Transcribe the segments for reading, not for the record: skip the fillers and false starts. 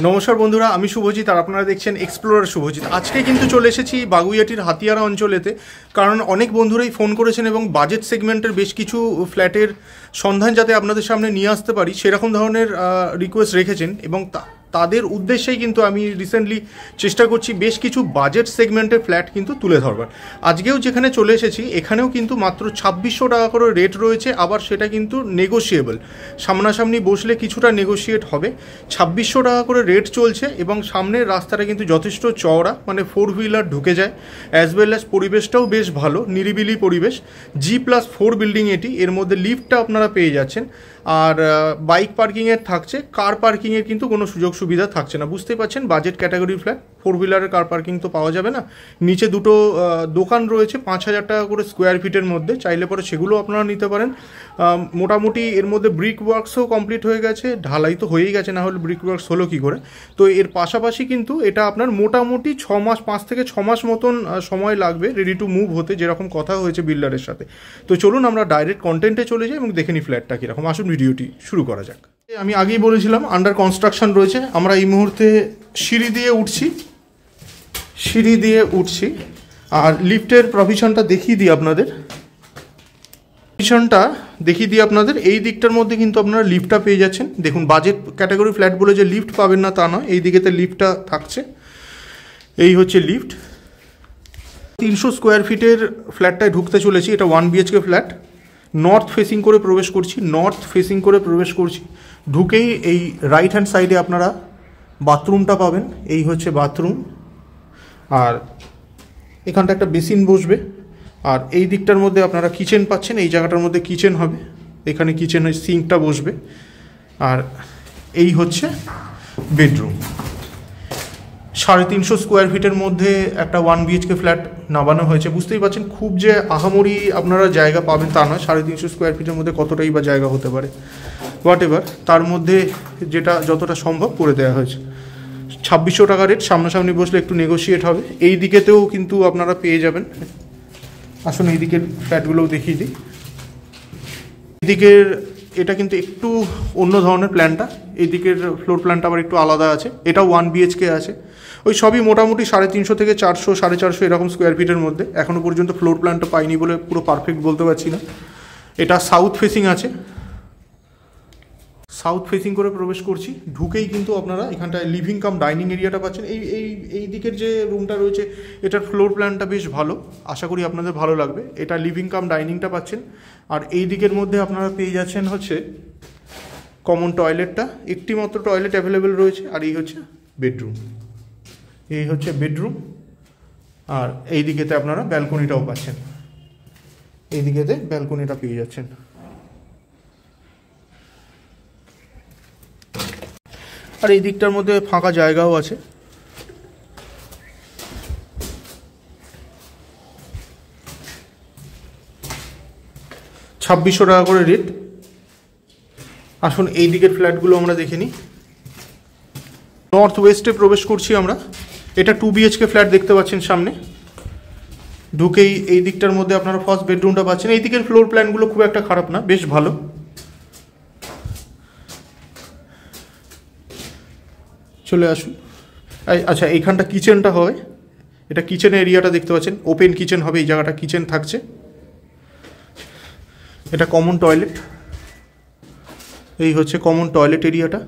নমস্কার বন্ধুরা, আমি শুভজিৎ আর আপনারা দেখছেন এক্সপ্লোরার শুভজিৎ। আজকে কিন্তু চলে এসেছি বাগুইআটির হাতিয়ারা অঞ্চলেতে, কারণ অনেক বন্ধুরাই ফোন করেছেন এবং বাজেট সেগমেন্টের বেশ কিছু ফ্ল্যাটের সন্ধান যাতে আপনাদের সামনে নিয়ে আসতে পারি সেরকম ধরনের রিকোয়েস্ট রেখেছেন, এবং তাদের উদ্দেশ্যেই কিন্তু আমি রিসেন্টলি চেষ্টা করছি বেশ কিছু বাজেট সেগমেন্টের ফ্ল্যাট কিন্তু তুলে ধরবার। আজকেও যেখানে চলে এসেছি এখানেও কিন্তু মাত্র 2600 টাকা করে রেট রয়েছে, আবার সেটা কিন্তু নেগোশিয়েবল, সামনাসামনি বসলে কিছুটা নেগোশিয়েট হবে। 2600 টাকা করে রেট চলছে এবং সামনের রাস্তাটা কিন্তু যথেষ্ট চওড়া, মানে 4 হুইলার ঢুকে যায়, অ্যাজ ওয়েল অ্যাজ পরিবেশটাও বেশ ভালো, নিরিবিলি পরিবেশ। G+4 বিল্ডিং এটি, এর মধ্যে লিফটটা আপনারা পেয়ে যাচ্ছেন, আর বাইক পার্কিংয়ের থাকছে, কার পার্কিংয়ের কিন্তু কোনো সুযোগ সুবিধা থাকছে না। বুঝতেই পারছেন বাজেট ক্যাটাগরি ফ্ল্যাট, 4 হুইলারের কার পার্কিং তো পাওয়া যাবে না। নিচে দুটো দোকান রয়েছে 5000 টাকা করে স্কোয়ার ফিটের মধ্যে, চাইলে পরে সেগুলো আপনারা নিতে পারেন। মোটামুটি এর মধ্যে ব্রিক ওয়ার্কসও কমপ্লিট হয়ে গেছে, ঢালাই তো হয়েই গেছে, না হলে ব্রিক ওয়ার্কস হলো কী করে। তো এর পাশাপাশি কিন্তু এটা আপনার মোটামুটি 6 মাস, 5 থেকে 6 মাস মতন সময় লাগবে রেডি টু মুভ হতে, যেরকম কথা হয়েছে বিল্ডারের সাথে। তো চলুন আমরা ডাইরেক্ট কন্টেন্টে চলে যাই এবং দেখে নিই ফ্ল্যাটটা কীরকম। আসুন ভিডিওটি শুরু করা যাক। আমি আগেই বলেছিলাম আন্ডার কনস্ট্রাকশন রয়েছে। আমরা এই মুহূর্তে সিঁড়ি দিয়ে উঠছি, আর লিফটের প্রভিশনটা দেখিয়ে দিই আপনাদের। এই দিকটার মধ্যে কিন্তু আপনারা লিফটটা পেয়ে যাচ্ছেন। দেখুন, বাজেট ক্যাটাগরি ফ্ল্যাট বলে যে লিফট পাবেন না তা নয়, এই দিকেতে লিফটটা থাকছে। এই হচ্ছে লিফট। 300 স্কোয়ার ফিটের ফ্ল্যাটটায় ঢুকতে চলেছি। এটা 1 BHK ফ্ল্যাট। নর্থ ফেসিং করে প্রবেশ করছি। ঢুকেই এই রাইট হ্যান্ড সাইডে আপনারা বাথরুমটা পাবেন। এই হচ্ছে বাথরুম, আর এখানটা একটা বেসিন বসবে, আর এই দিকটার মধ্যে আপনারা কিচেন পাচ্ছেন। এই জায়গাটার মধ্যে কিচেন হবে, এখানে কিচেনের সিঙ্কটা বসবে, আর এই হচ্ছে বেডরুম। 350 স্কোয়ার ফিটের মধ্যে একটা 1 BHK ফ্ল্যাট নামানো হয়েছে। বুঝতেই পারছেন খুব যে আহামরি আপনারা জায়গা পাবেন তা নয়। 350 স্কোয়ার ফিটের মধ্যে কতটাই বা জায়গা হতে পারে, হোয়াট এভার, তার মধ্যে যেটা যতটা সম্ভব করে দেওয়া হয়েছে। 2600 টাকা রেট, সামনাসামনি বসলে একটু নেগোশিয়েট হবে। এই দিকেতেও কিন্তু আপনারা পেয়ে যাবেন। আসুন এই দিকের ফ্ল্যাটগুলোও দেখিয়ে দিই। এদিকের এটা কিন্তু একটু অন্য ধরনের প্ল্যানটা, এই দিকের ফ্লোর প্ল্যানটা আবার একটু আলাদা আছে। এটাও 1 BHK আছে। ওই সবই মোটামুটি 350 থেকে 400, 450 এরকম স্কোয়ার ফিটের মধ্যে। এখনও পর্যন্ত ফ্লোর প্ল্যানটা পাইনি বলে পুরো পারফেক্ট বলতে পারছি না। এটা সাউথ ফেসিং আছে, সাউথ ফেসিং করে প্রবেশ করছি। ঢুকেই কিন্তু আপনারা এখানটায় লিভিং কাম ডাইনিং এরিয়াটা পাচ্ছেন। এই দিকের যে রুমটা রয়েছে এটার ফ্লোর প্ল্যানটা বেশ ভালো, আশা করি আপনাদের ভালো লাগবে। এটা লিভিং কাম ডাইনিংটা পাচ্ছেন, আর এই দিকের মধ্যে আপনারা পেয়ে যাচ্ছেন হচ্ছে কমন টয়লেটটা। একটি মাত্র টয়লেট অ্যাভেলেবেল রয়েছে, আর এই হচ্ছে বেডরুম। আর এই দিকেতে আপনারা ব্যালকনিটাও পাচ্ছেন, এই দিকেতে ব্যালকনিটা পেয়ে যাচ্ছেন। আর এই দিকটার মধ্যে ফাঁকা জায়গাও আছে। 2600 টাকা করে রেট। আসুন এই দিকের ফ্ল্যাটগুলো আমরা দেখে নিই। নর্থ ওয়েস্টে প্রবেশ করছি আমরা। এটা 2 BHK ফ্ল্যাট দেখতে পাচ্ছেন সামনে। ঢুকেই এই দিকটার মধ্যে আপনারা ফার্স্ট বেডরুমটা পাচ্ছেন। এই দিকের ফ্লোর প্ল্যানগুলো খুব একটা খারাপ না, বেশ ভালো। চলে আসুন। আচ্ছা, এইখানটা কিচেনটা হয়, এটা কিচেনের এরিয়াটা দেখতে পাচ্ছেন, ওপেন কিচেন হবে। এই জায়গাটা কিচেন থাকছে। এটা কমন টয়লেট, এই হচ্ছে কমন টয়লেট এরিয়াটা।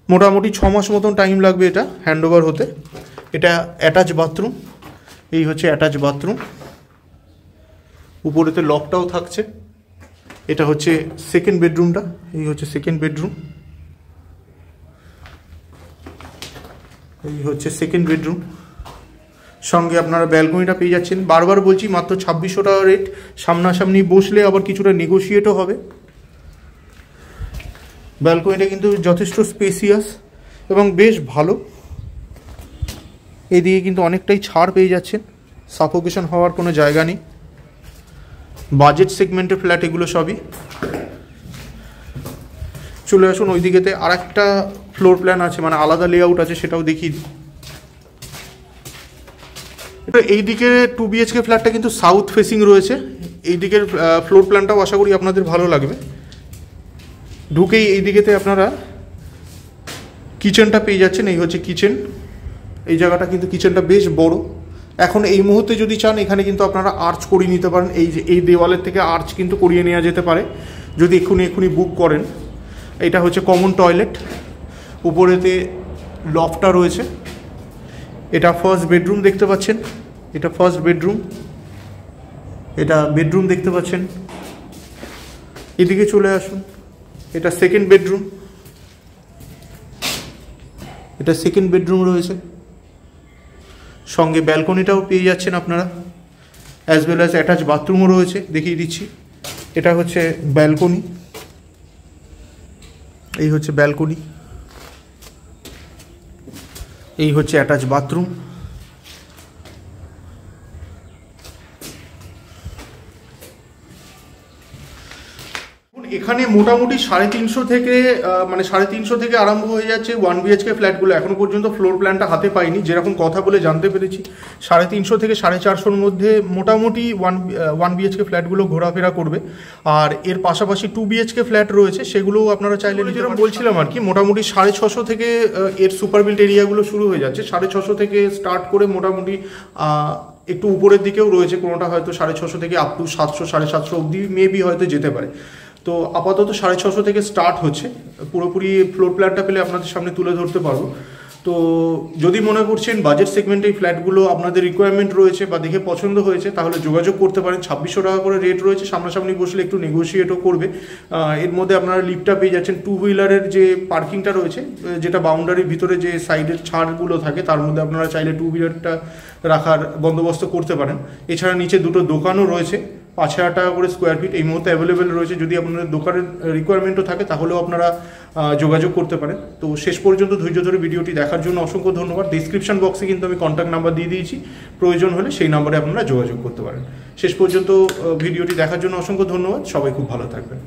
মোটামুটি 6 মাস মতন টাইম লাগবে এটা হ্যান্ডওভার হতে। এটা অ্যাটাচ বাথরুম, এই হচ্ছে অ্যাটাচ বাথরুম। উপরেতে লকটাও থাকছে। এটা হচ্ছে সেকেন্ড বেডরুমটা, এই হচ্ছে সেকেন্ড বেডরুম। এই হচ্ছে সেকেন্ড বেডরুম, সঙ্গে আপনারা ব্যালকনিটা পেয়ে যাচ্ছেন। বারবার বলছি মাত্র 2600 টাকা রেট, সামনাসামনি বসলে আবার কিছুটা নেগোশিয়েটও হবে। ব্যালকনিটা কিন্তু যথেষ্ট স্পেসিয়াস এবং বেশ ভালো। এদিকে কিন্তু অনেকটাই ছাড় পেয়ে যাচ্ছেন, সাফোকেশন হওয়ার কোনো জায়গা নেই। বাজেট সেগমেন্টের ফ্ল্যাট এগুলো সবই। চলে আসুন ওই দিকেতে আর একটা ফ্লোর প্ল্যান আছে, মানে আলাদা লেআউট আছে, সেটাও দেখিয়ে দিই। এটা এই দিকে 2 BHK ফ্ল্যাটটা কিন্তু সাউথ ফেসিং রয়েছে। এই দিকের ফ্লোর প্ল্যানটাও আশা করি আপনাদের ভালো লাগবে। ঢুকেই এই দিকেতে আপনারা কিচেনটা পেয়ে যাচ্ছেন, এই হচ্ছে কিচেন। এই জায়গাটা কিন্তু কিচেনটা বেশ বড়। এখন এই মুহূর্তে যদি চান এখানে কিন্তু আপনারা আর্চ করিয়ে নিতে পারেন, এই যে এই দেওয়ালের থেকে আর্চ কিন্তু করিয়ে নেওয়া যেতে পারে যদি এক্ষুনি বুক করেন। এটা হচ্ছে কমন টয়লেট, উপরেতে লফটটা রয়েছে। এটা ফার্স্ট বেডরুম দেখতে পাচ্ছেন, এটা ফার্স্ট বেডরুম, এটা বেডরুম দেখতে পাচ্ছেন। এদিকে চলে আসুন, এটা সেকেন্ড বেডরুম, এটা সেকেন্ড বেডরুম রয়েছে, সঙ্গে ব্যালকনিটাও পেয়ে যাচ্ছেন আপনারা, অ্যাজ ওয়েল অ্যাজ অ্যাটাচ বাথরুমও রয়েছে, দেখিয়ে দিচ্ছি। এটা হচ্ছে ব্যালকনি, এই হচ্ছে ব্যালকনি, এই হচ্ছে অ্যাটাচ বাথরুম। এখানে মোটামুটি 350 থেকে মানে 350 থেকে আরম্ভ হয়ে যাচ্ছে 1 BHK ফ্ল্যাটগুলো। এখনো পর্যন্ত ফ্লোর প্ল্যানটা হাতে পাইনি, যেরকম কথা বলে জানতে পেরেছি 350 থেকে 450 মধ্যে মোটামুটি 1 BHK ফ্ল্যাটগুলো ঘোরাফেরা করবে। আর এর পাশাপাশি 2 BHK ফ্ল্যাট রয়েছে, সেগুলোও আপনারা চাইলে, যেরকম বলছিলাম আর কি, মোটামুটি 650 থেকে এর সুপার বিল্ট এরিয়াগুলো শুরু হয়ে যাচ্ছে। 650 থেকে স্টার্ট করে মোটামুটি একটু উপরের দিকেও রয়েছে, কোনোটা হয়তো 650 থেকে আপ টু 700 750 অবধি মেবি হয়তো যেতে পারে। তো আপাতত 650 থেকে স্টার্ট হচ্ছে। পুরোপুরি ফ্লোর প্ল্যানটা পেলে আপনাদের সামনে তুলে ধরতে পারবো। তো যদি মনে করছেন বাজেট সেগমেন্টে এই ফ্ল্যাটগুলো আপনাদের রিকোয়ারমেন্ট রয়েছে বা দেখে পছন্দ হয়েছে, তাহলে যোগাযোগ করতে পারেন। 2600 টাকা করে রেট রয়েছে, সামনাসামনি বসলে একটু নেগোশিয়েটও করবে। এর মধ্যে আপনারা লিফটটা পেয়ে যাচ্ছেন, 2 হুইলারের যে পার্কিংটা রয়েছে, যেটা বাউন্ডারির ভিতরে যে সাইডের ছাড়গুলো থাকে, তার মধ্যে আপনারা চাইলে 2 হুইলারটা রাখার বন্দোবস্ত করতে পারেন। এছাড়া নিচে দুটো দোকানও রয়েছে, 5000 টাকা করে স্কোয়ার ফিট এই মুহূর্তে অ্যাভেলেবেল রয়েছে। যদি আপনাদের দোকানের রিকোয়ারমেন্টও থাকে তাহলেও আপনারা যোগাযোগ করতে পারেন। তো শেষ পর্যন্ত ধৈর্য ধরে ভিডিওটি দেখার জন্য অসংখ্য ধন্যবাদ। ডিসক্রিপশন বক্সে কিন্তু আমি কন্ট্যাক্ট নাম্বার দিয়ে দিয়েছি, প্রয়োজন হলে সেই নাম্বারে আপনারা যোগাযোগ করতে পারেন। শেষ পর্যন্ত ভিডিওটি দেখার জন্য অসংখ্য ধন্যবাদ। সবাই খুব ভালো থাকবেন।